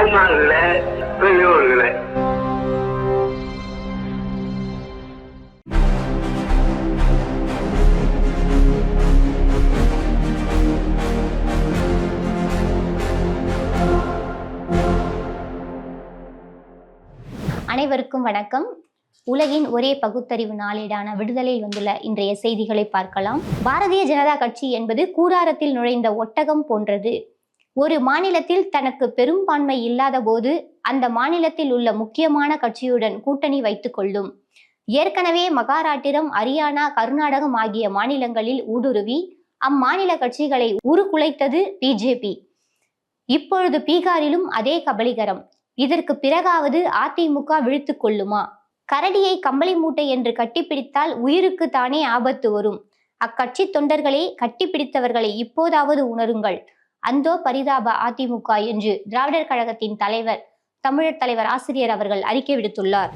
வாழ்நாள்ல பெரியவர்களை அனைவருக்கும் வணக்கம். உலகின் ஒரே பகுத்தறிவு நாளேடான விடுதலையில் வந்துள்ள இன்றைய செய்திகளை பார்க்கலாம். பாரதிய ஜனதா கட்சி என்பது கூடாரத்தில் நுழைந்த ஒட்டகம் போன்றது. ஒரு மாநிலத்தில் தனக்கு பெரும்பான்மை இல்லாத போது அந்த மாநிலத்தில் உள்ள முக்கியமான கட்சியுடன் கூட்டணி வைத்துக் கொள்ளும். ஏற்கனவே மகாராட்டிரம், ஹரியானா, கர்நாடகம் ஆகிய மாநிலங்களில் ஊடுருவி அம்மாநில கட்சிகளை உருக்குலைத்தது பிஜேபி. இப்பொழுது பீகாரிலும் அதே கபலீகரம். இதற்கு பிறகாவது அதிமுக விழித்து கொள்ளுமா? கரடியை கம்பளி மூட்டை என்று கட்டிப்பிடித்தால் உயிருக்கு தானே ஆபத்து வரும். அக்கட்சி தொண்டர்களே, கட்டிப்பிடித்தவர்களை இப்போதாவது உணருங்கள். அந்தோ பரிதாப அதிமுக என்று திராவிடர் கழகத்தின் தலைவர், தமிழர் தலைவர் ஆசிரியர் அவர்கள் அறிக்கை விடுத்துள்ளார்.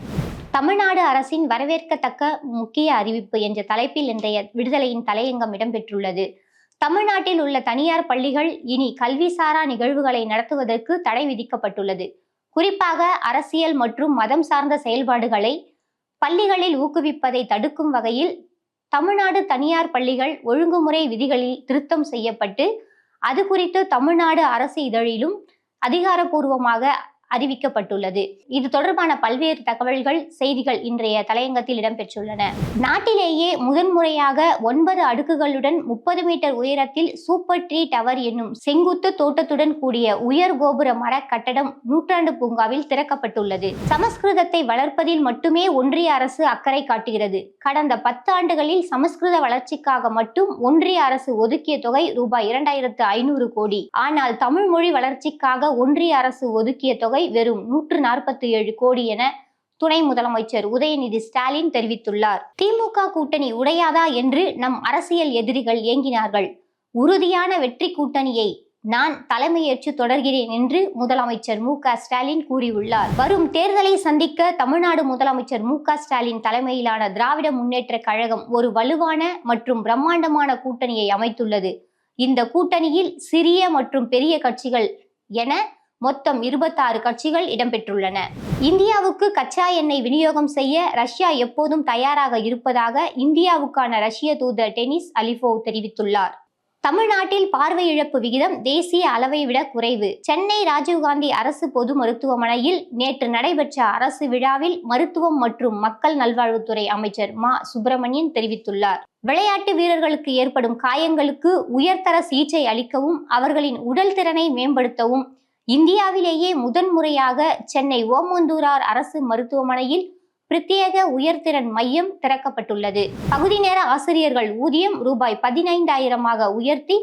தமிழ்நாடு அரசின் வரவேற்கத்தக்க முக்கிய அறிவிப்பு என்ற தலைப்பில் இன்றைய விடுதலையின் தலையங்கம் இடம்பெற்றுள்ளது. தமிழ்நாட்டில் உள்ள தனியார் பள்ளிகள் இனி கல்விசாரா நிகழ்வுகளை நடத்துவதற்கு தடை விதிக்கப்பட்டுள்ளது. குறிப்பாக அரசியல் மற்றும் மதம் சார்ந்த செயல்பாடுகளை பள்ளிகளில் ஊக்குவிப்பதை தடுக்கும் வகையில் தமிழ்நாடு தனியார் பள்ளிகள் ஒழுங்குமுறை விதிகளில் திருத்தம் செய்யப்பட்டு அது குறித்து தமிழ்நாடு அரசு இதழிலும் அதிகாரப்பூர்வமாக அறிவிக்கப்பட்டுள்ளது. இது தொடர்பான பல்வேறு தகவல்கள், செய்திகள் இன்றைய தலையங்கத்தில் இடம்பெற்றுள்ளன. நாட்டிலேயே முதன்முறையாக 9 அடுக்குகளுடன் 30 மீட்டர் உயரத்தில் சூப்பர் ட்ரீ டவர் என்னும் செங்குத்து தோட்டத்துடன் கூடிய உயர் கோபுர மர கட்டடம் நூற்றாண்டு பூங்காவில் திறக்கப்பட்டுள்ளது. சமஸ்கிருதத்தை வளர்ப்பதில் மட்டுமே ஒன்றிய அரசு அக்கறை காட்டுகிறது. கடந்த 10 ஆண்டுகளில் சமஸ்கிருத வளர்ச்சிக்காக மட்டும் ஒன்றிய அரசு ஒதுக்கிய தொகை ரூபாய் 2500 கோடி. ஆனால் தமிழ் மொழி வளர்ச்சிக்காக ஒன்றிய அரசு ஒதுக்கிய தொகை வெறும் 147 கோடி என துணை முதலமைச்சர் உதயநிதி ஸ்டாலின் தெரிவித்துள்ளார். திமுக கூட்டணி உடையாதா என்று நம் அரசியல் எதிரிகள் ஏங்கினார்கள். உறுதியான வெற்றி கூட்டணியை நான் தலைமையேற்று தொடர்கிறேன் என்று முதலமைச்சர் மு.க. ஸ்டாலின் கூறியுள்ளார். வரும் தேர்தலை சந்திக்க தமிழ்நாடு முதலமைச்சர் மு.க. ஸ்டாலின் தலைமையிலான திராவிட முன்னேற்ற கழகம் ஒரு வலுவான மற்றும் பிரம்மாண்டமான கூட்டணியை அமைத்துள்ளது. இந்த கூட்டணியில் சிறிய மற்றும் பெரிய கட்சிகள் என மொத்தம் 26 கட்சிகள் இடம்பெற்றுள்ளன. இந்தியாவுக்கு கச்சா எண்ணெய் விநியோகம் செய்ய ரஷ்யா எப்போதும் தயாராக இருப்பதாக இந்தியாவுக்கான ரஷ்ய தூதர் டெனிஸ் அலிஃபோவ் தெரிவித்துள்ளார். தமிழ்நாட்டில் பார்வை இழப்பு விகிதம் தேசிய அளவை விட குறைவு. சென்னை ராஜீவ்காந்தி அரசு பொது மருத்துவமனையில் நேற்று நடைபெற்ற அரசு விழாவில் மருத்துவம் மற்றும் மக்கள் நல்வாழ்வுத்துறை அமைச்சர் மா. சுப்பிரமணியன் தெரிவித்துள்ளார். விளையாட்டு வீரர்களுக்கு ஏற்படும் காயங்களுக்கு உயர்தர சிகிச்சை அளிக்கவும் அவர்களின் உடல் திறனை மேம்படுத்தவும் இந்தியாவிலேயே முதன்முறையாக சென்னை ஓமந்தூரார் அரசு மருத்துவமனையில் பிரத்யேக உயர்திறன் மையம் திறக்கப்பட்டுள்ளது. பகுதி நேர ஆசிரியர்கள் ஊதியம் ரூபாய் 15,000 உயர்த்தி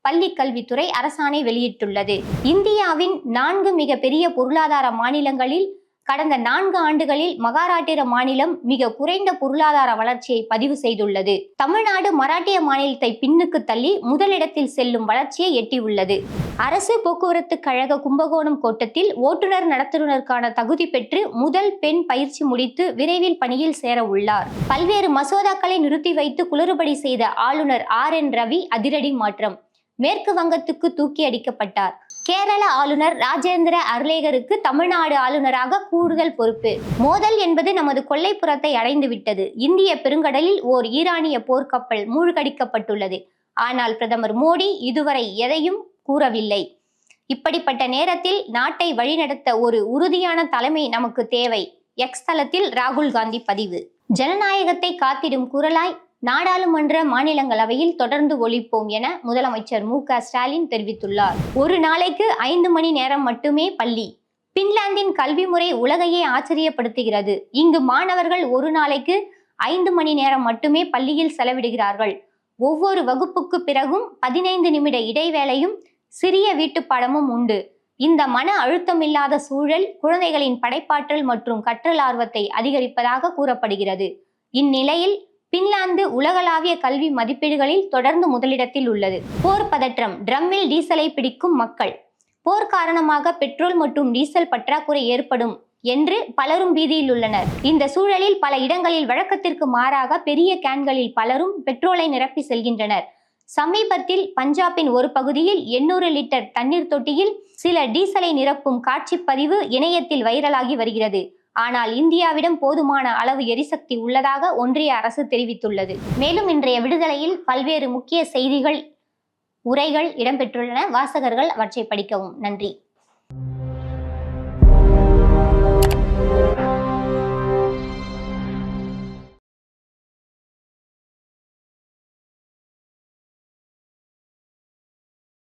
பள்ளி கல்வித்துறை அரசாணை வெளியிட்டுள்ளது. இந்தியாவின் 4 மிக பெரிய பொருளாதார மாநிலங்களில் கடந்த 4 ஆண்டுகளில் மகாராட்டிர மாநிலம் மிக குறைந்த பொருளாதார வளர்ச்சியை பதிவு செய்துள்ளது. தமிழ்நாடு மராட்டிய மாநிலத்தை பின்னுக்கு தள்ளி முதலிடத்தில் செல்லும் வளர்ச்சியை எட்டியுள்ளது. அரசு போக்குவரத்து கழக கும்பகோணம் கோட்டத்தில் ஓட்டுநர் நடத்துனருக்கான தகுதி பெற்று முதல் பெண் பயிற்சி முடித்து விரைவில் பணியில் சேர உள்ளார். பல்வேறு மசோதாக்களை நிறுத்தி வைத்து குளறுபடி செய்த ஆளுநர் RN ரவி அதிரடி மாற்றம். மேற்கு வங்கத்துக்கு தூக்கி அடிக்கப்பட்டார். கேரள ஆளுநர் ராஜேந்திர அர்லேகருக்கு தமிழ்நாடு ஆளுநராக கூடுதல் பொறுப்பு. மோதல் என்பது நமது கொல்லைப்புறத்தை அடைந்து விட்டது. இந்திய பெருங்கடலில் ஓர் ஈரானிய போர்க்கப்பல் மூழ்கடிக்கப்பட்டுள்ளது. ஆனால் பிரதமர் மோடி இதுவரை எதையும் கூறவில்லை. இப்படிப்பட்ட நேரத்தில் நாட்டை வழிநடத்த ஒரு உறுதியான தலைமை நமக்கு தேவை. எக்ஸ் தளத்தில் ராகுல் காந்தி பதிவு. ஜனநாயகத்தை காத்திடும் குரலாய் நாடாளுமன்ற மாநிலங்களவையில் தொடர்ந்து ஒலிப்போம் என முதலமைச்சர் மு.க. ஸ்டாலின் தெரிவித்துள்ளார். ஒரு நாளைக்கு 5 மணி நேரம் மட்டுமே பள்ளி. பின்லாந்தின் கல்வி முறை உலகையே ஆச்சரியப்படுத்துகிறது. இங்கு மாணவர்கள் ஒரு நாளைக்கு 5 மணி நேரம் மட்டுமே பள்ளியில் செலவிடுகிறார்கள். ஒவ்வொரு வகுப்புக்கு பிறகும் 15 நிமிட இடைவேளையும் சிறிய வீட்டுப்பாடமும் உண்டு. இந்த மன அழுத்தமில்லாத சூழல் குழந்தைகளின் படைப்பாற்றல் மற்றும் கற்றல் ஆர்வத்தை அதிகரிப்பதாக கூறப்படுகிறது. இந்நிலையில் பின்லாந்து உலகளாவிய கல்வி மதிப்பீடுகளில் தொடர்ந்து முதலிடத்தில் உள்ளது. போர் பதற்றம். ட்ரம்மில் டீசலை பிடிக்கும் மக்கள். போர் காரணமாக பெட்ரோல் மற்றும் டீசல் பற்றாக்குறை ஏற்படும் என்று பலரும் பீதியில் உள்ளனர். இந்த சூழலில் பல இடங்களில் வழக்கத்திற்கு மாறாக பெரிய கேன்களில் பலரும் பெட்ரோலை நிரப்பி செல்கின்றனர். சமீபத்தில் பஞ்சாபின் ஒரு பகுதியில் 800 லிட்டர் தண்ணீர் தொட்டியில் சில டீசலை நிரப்பும் காட்சி பதிவு இணையத்தில் வைரலாகி வருகிறது. ஆனால் இந்தியாவிடம் போதுமான அளவு எரிசக்தி உள்ளதாக ஒன்றிய அரசு தெரிவித்துள்ளது. மேலும் இன்றைய விடுதலையில் பல்வேறு முக்கிய செய்திகள், உரைகள் இடம்பெற்றுள்ளன. வாசகர்கள் அவற்றை படிக்கவும். நன்றி.